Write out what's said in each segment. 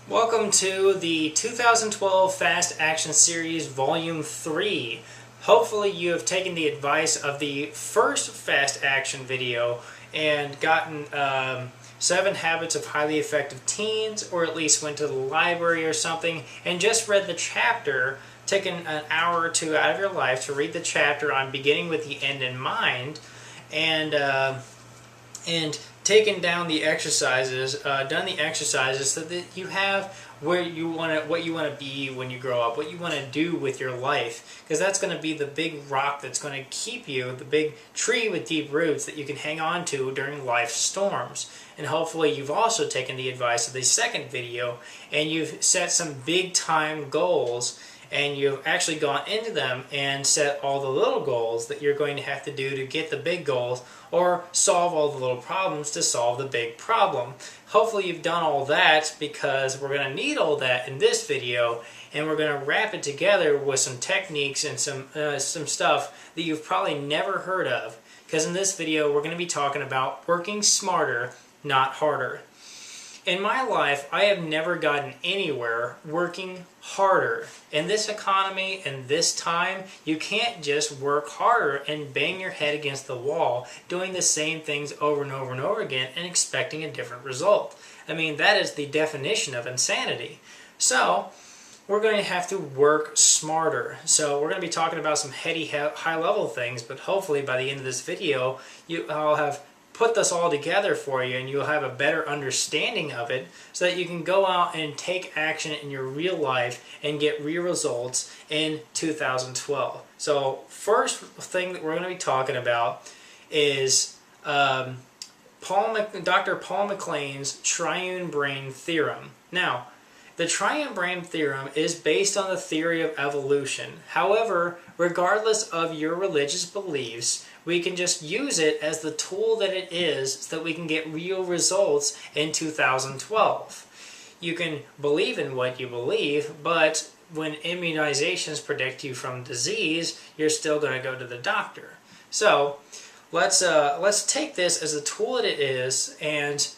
Welcome to the 2012 Fast Action Series Volume 3. Hopefully you have taken the advice of the first Fast Action video and gotten 7 Habits of Highly Effective Teens, or at least went to the library or something and just read the chapter, taken an hour or two out of your life to read the chapter on beginning with the end in mind, and taken down the exercises, done the exercises so that you have where you want what you want to be when you grow up, what you want to do with your life, because that's going to be the big rock that's going to keep you, the big tree with deep roots that you can hang on to during life's storms. And hopefully you've also taken the advice of the second video and you've set some big time goals, and you've actually gone into them and set all the little goals that you're going to have to do to get the big goals, or solve all the little problems to solve the big problem. Hopefully you've done all that, because we're going to need all that in this video, and we're going to wrap it together with some techniques and some stuff that you've probably never heard of, because in this video we're going to be talking about working smarter, not harder. In my life, I have never gotten anywhere working harder. In this economy, in this time, you can't just work harder and bang your head against the wall doing the same things over and over and over again and expecting a different result. I mean, that is the definition of insanity. So, we're going to have to work smarter. So we're going to be talking about some heady, high-level things, but hopefully by the end of this video, I'll have put this all together for you and you'll have a better understanding of it, so that you can go out and take action in your real life and get real results in 2012. So first thing that we're going to be talking about is Dr. Paul MacLean's triune brain theorem. Now, the triune brain theorem is based on the theory of evolution. However, regardless of your religious beliefs, we can just use it as the tool that it is so that we can get real results in 2012. You can believe in what you believe, but when immunizations protect you from disease, you're still going to go to the doctor. So let's take this as the tool that it is, and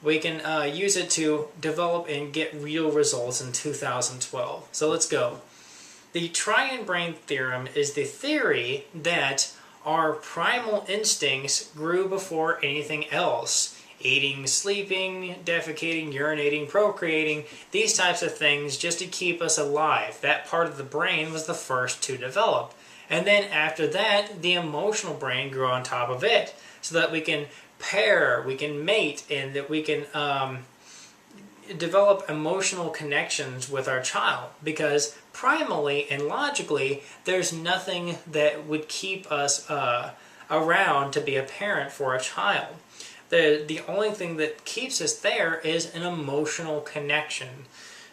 we can use it to develop and get real results in 2012. So let's go. The triune brain theorem is the theory that our primal instincts grew before anything else. Eating, sleeping, defecating, urinating, procreating, these types of things just to keep us alive. That part of the brain was the first to develop. And then after that, the emotional brain grew on top of it, so that we can pair, we can mate, and that we can develop emotional connections with our child, because primally and logically there's nothing that would keep us around to be a parent for a child. The only thing that keeps us there is an emotional connection.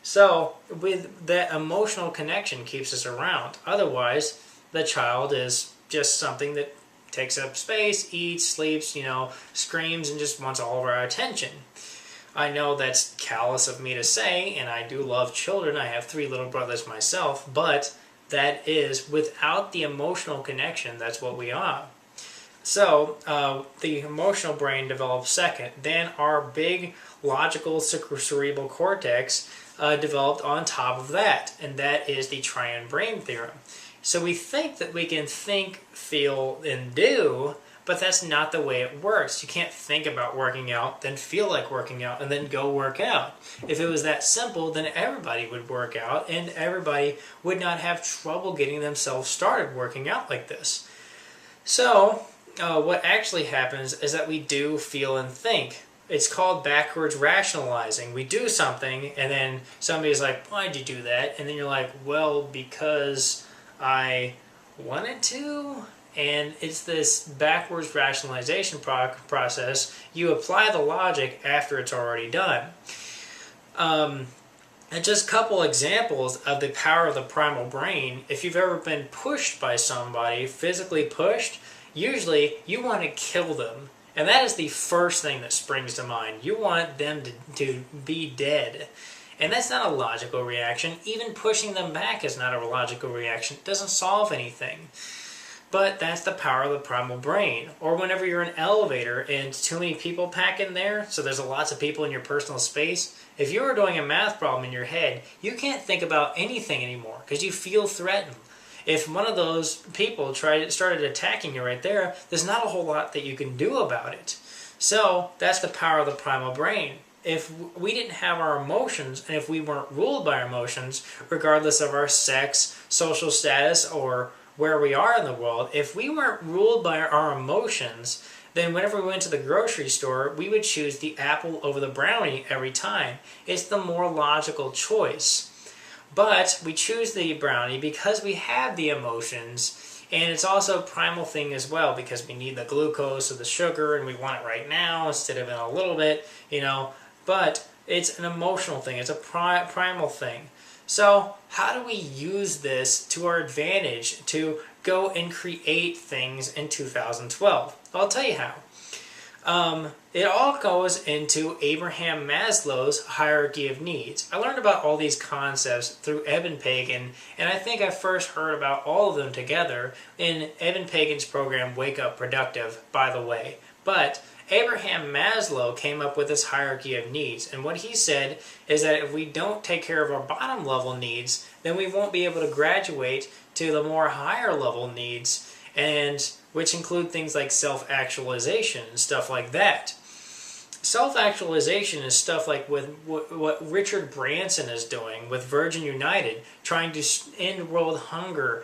So with that emotional connection keeps us around. Otherwise the child is just something that takes up space, eats, sleeps, screams, and just wants all of our attention. I know that's callous of me to say, and I do love children. I have 3 little brothers myself, but that is, without the emotional connection, that's what we are. So, the emotional brain develops second. Then our big logical cerebral cortex developed on top of that, and that is the triune brain theorem. So we think that we can think, feel, and do, but that's not the way it works. You can't think about working out, then feel like working out, and then go work out. If it was that simple, then everybody would work out, and everybody would not have trouble getting themselves started working out like this. So, what actually happens is that we do, feel, and think. It's called backwards rationalizing. We do something, and then somebody's like, why'd you do that? And then you're like, well, because I wanted to. And it's this backwards rationalization process. You apply the logic after it's already done. And just a couple examples of the power of the primal brain. If you've ever been pushed by somebody, physically pushed, usually you want to kill them. And that is the first thing that springs to mind. You want them to be dead. And that's not a logical reaction. Even pushing them back is not a logical reaction. It doesn't solve anything. But that's the power of the primal brain. Or whenever you're in an elevator and too many people pack in there, so there's lots of people in your personal space, if you were doing a math problem in your head, you can't think about anything anymore because you feel threatened. If one of those people started attacking you right there, there's not a whole lot that you can do about it. So that's the power of the primal brain. If we didn't have our emotions, and if we weren't ruled by our emotions, regardless of our sex, social status, or where we are in the world, if we weren't ruled by our emotions, then whenever we went to the grocery store, we would choose the apple over the brownie every time. It's the more logical choice. But we choose the brownie because we have the emotions, and it's also a primal thing as well because we need the glucose or the sugar and we want it right now instead of in a little bit, But it's an emotional thing. It's a primal thing. So how do we use this to our advantage to go and create things in 2012? I'll tell you how. It all goes into Abraham Maslow's hierarchy of needs. I learned about all these concepts through Eben Pagan, and I think I first heard about all of them together in Eben Pagan's program, Wake Up Productive, by the way. But Abraham Maslow came up with this hierarchy of needs, and what he said is that if we don't take care of our bottom level needs, then we won't be able to graduate to the more higher level needs, and which include things like self-actualization and stuff like that. Self-actualization is stuff like with what Richard Branson is doing with Virgin United, trying to end world hunger,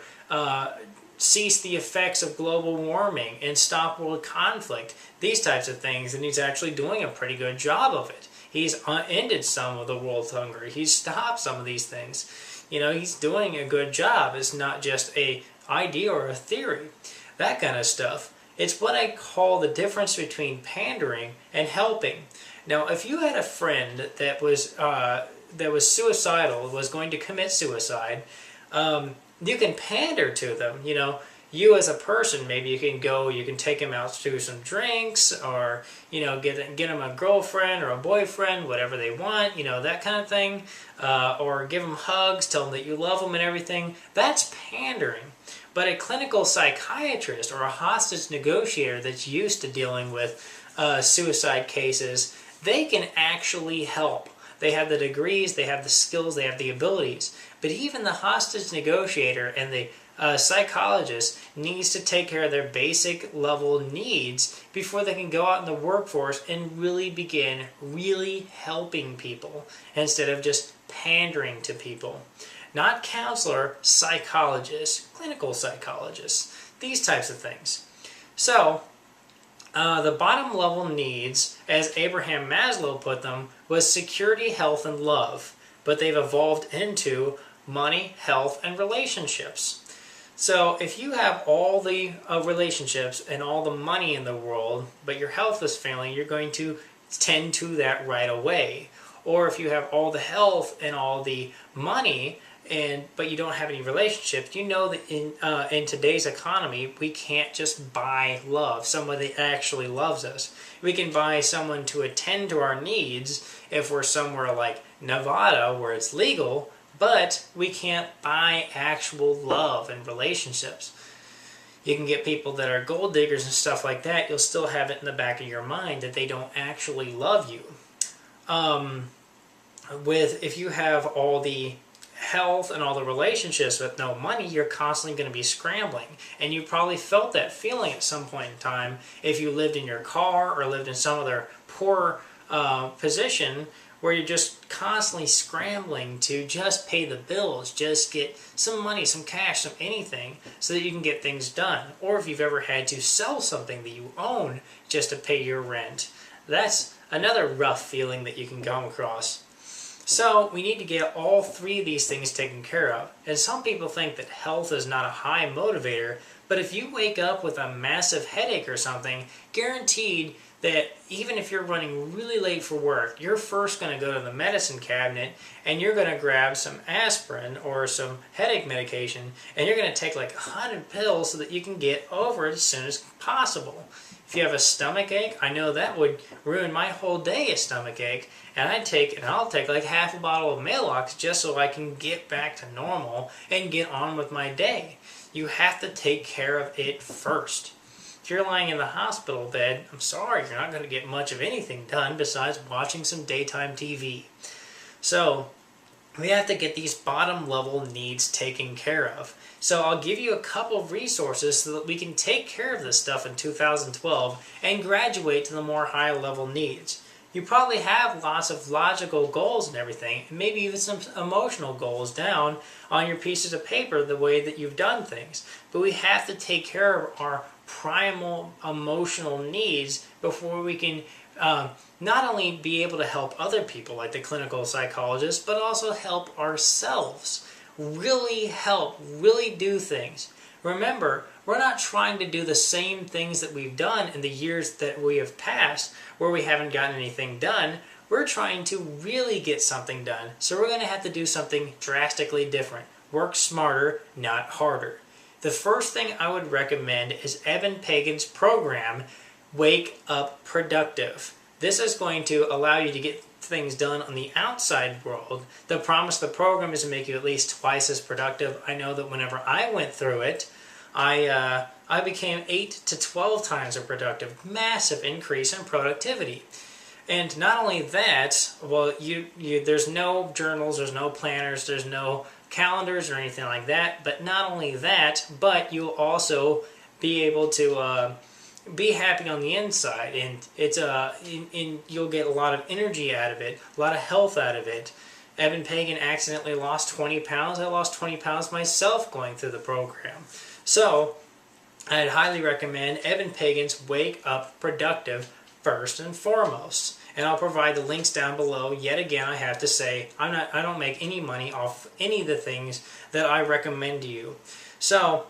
cease the effects of global warming, and stop world conflict, these types of things, and he's actually doing a pretty good job of it. He's ended some of the world hunger. He's stopped some of these things. He's doing a good job. It's not just an idea or a theory, that kind of stuff. It's what I call the difference between pandering and helping. Now, if you had a friend that was suicidal, was going to commit suicide, you can pander to them. You as a person, maybe you can take them out to some drinks, or get them a girlfriend or a boyfriend, whatever they want, that kind of thing, or give them hugs, tell them that you love them and everything. That's pandering. But a clinical psychiatrist or a hostage negotiator that's used to dealing with suicide cases, they can actually help. They have the degrees, they have the skills, they have the abilities. But even the hostage negotiator and the psychologist needs to take care of their basic level needs before they can go out in the workforce and really begin helping people instead of just pandering to people. Not counselor, psychologist, clinical psychologist, these types of things. So, the bottom level needs, as Abraham Maslow put them, was security, health, and love. But they've evolved into money, health, and relationships. So if you have all the relationships and all the money in the world, but your health is failing, you're going to tend to that right away. Or if you have all the health and all the money, but you don't have any relationships, you know that in today's economy, we can't just buy love, someone that actually loves us. We can buy someone to attend to our needs if we're somewhere like Nevada where it's legal, but we can't buy actual love and relationships. You can get people that are gold diggers and stuff like that. You'll still have it in the back of your mind that they don't actually love you. If you have all the health and all the relationships with no money, you're constantly going to be scrambling. And you probably felt that feeling at some point in time if you lived in your car or lived in some other poor position where you're just constantly scrambling to just pay the bills, just get some money, some cash, some anything, so that you can get things done. Or if you've ever had to sell something that you own just to pay your rent. That's another rough feeling that you can come across. So we need to get all three of these things taken care of. And some people think that health is not a high motivator, but if you wake up with a massive headache or something, guaranteed that even if you're running really late for work, you're first going to go to the medicine cabinet and you're going to grab some aspirin or some headache medication, and you're going to take like 100 pills so that you can get over it as soon as possible. If you have a stomach ache, I know that would ruin my whole day, a stomach ache, and I'll take like half a bottle of Maalox just so I can get back to normal and get on with my day. You have to take care of it first. If you're lying in the hospital bed, I'm sorry, you're not going to get much of anything done besides watching some daytime TV. So we have to get these bottom level needs taken care of. So I'll give you a couple of resources so that we can take care of this stuff in 2012 and graduate to the more high level needs. You probably have lots of logical goals and everything, and maybe even some emotional goals down on your pieces of paper the way that you've done things. But we have to take care of our primal emotional needs before we can not only be able to help other people like the clinical psychologist, but also help ourselves. Really do things. Remember, we're not trying to do the same things that we've done in the years that we have passed where we haven't gotten anything done. We're trying to really get something done. So we're going to have to do something drastically different. Work smarter, not harder. The first thing I would recommend is Evan Pagan's program, Wake Up Productive. This is going to allow you to get things done on the outside world. The promise of the program is to make you at least twice as productive. I know that whenever I went through it, I became 8 to 12 times as productive. Massive increase in productivity. And not only that, well, there's no journals, there's no planners, there's no calendars or anything like that. But not only that, but you'll also be able to be happy on the inside, and it's you'll get a lot of energy out of it, a lot of health out of it. Evan Pagan accidentally lost 20 pounds. I lost 20 pounds myself going through the program. So I'd highly recommend Evan Pagan's Wake Up Productive first and foremost. And I'll provide the links down below. Yet again, I have to say, I don't make any money off any of the things that I recommend to you. So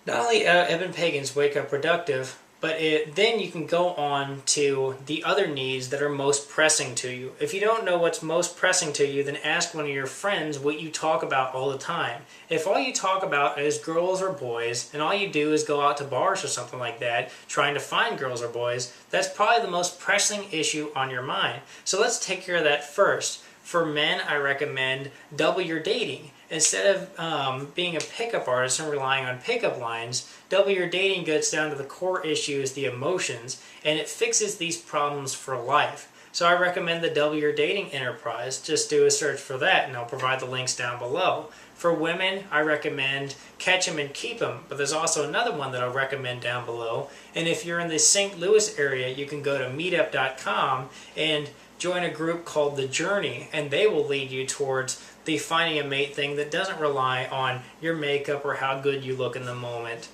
not only Evan Pagan's Wake Up Productive, but then you can go on to the other needs that are most pressing to you. If you don't know what's most pressing to you, then ask one of your friends what you talk about all the time. If all you talk about is girls or boys, and all you do is go out to bars or something like that, trying to find girls or boys, that's probably the most pressing issue on your mind. So let's take care of that first. For men, I recommend double your dating. Instead of being a pickup artist and relying on pickup lines, double your dating gets down to the core issues, the emotions, and it fixes these problems for life. So I recommend the Double Your Dating Enterprise. Just do a search for that, and I'll provide the links down below. For women, I recommend Catch 'em and Keep 'em, but there's also another one that I'll recommend down below. And if you're in the St. Louis area, you can go to meetup.com and join a group called The Journey, and they will lead you towards the finding a mate thing that doesn't rely on your makeup or how good you look in the moment.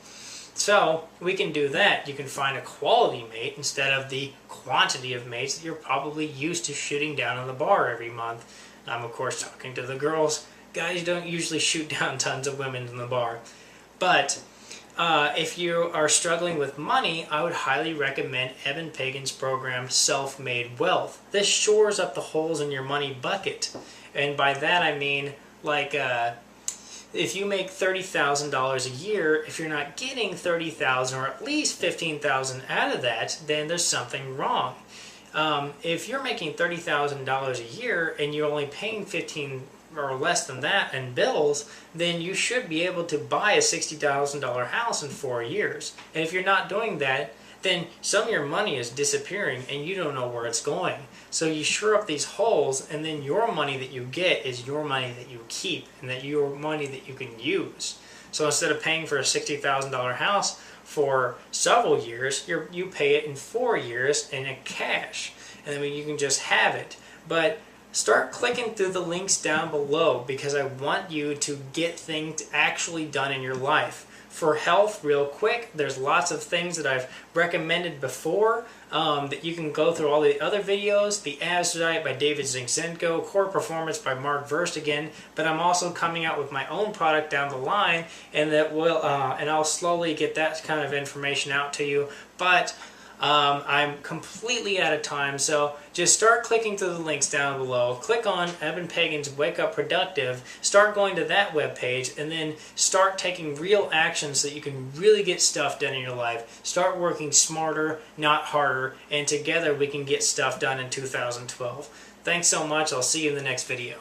So we can do that. You can find a quality mate instead of the quantity of mates that you're probably used to shooting down in the bar every month. I'm of course talking to the girls. Guys don't usually shoot down tons of women in the bar. But if you are struggling with money, I would highly recommend Evan Pagan's program, Self-Made Wealth. This shores up the holes in your money bucket. And by that I mean, like, if you make $30,000 a year, if you're not getting $30,000 or at least $15,000 out of that, then there's something wrong. If you're making $30,000 a year and you're only paying $15,000 or less than that in bills, then you should be able to buy a $60,000 house in 4 years. And if you're not doing that, then some of your money is disappearing and you don't know where it's going. So you shore up these holes, and then your money that you get is your money that you keep and that your money that you can use. So instead of paying for a $60,000 house for several years, you pay it in 4 years in cash, and then you can just have it. But start clicking through the links down below, because I want you to get things actually done in your life. For health, real quick, there's lots of things that I've recommended before that you can go through all the other videos. The Abs Diet by David Zinczenko, Core Performance by Mark Verstegen, but I'm also coming out with my own product down the line, and that will and I'll slowly get that kind of information out to you. But I'm completely out of time, so just start clicking through the links down below. Click on Evan Pagan's Wake Up Productive, start going to that webpage, and then start taking real actions so that you can really get stuff done in your life. Start working smarter, not harder, and together we can get stuff done in 2012. Thanks so much. I'll see you in the next video.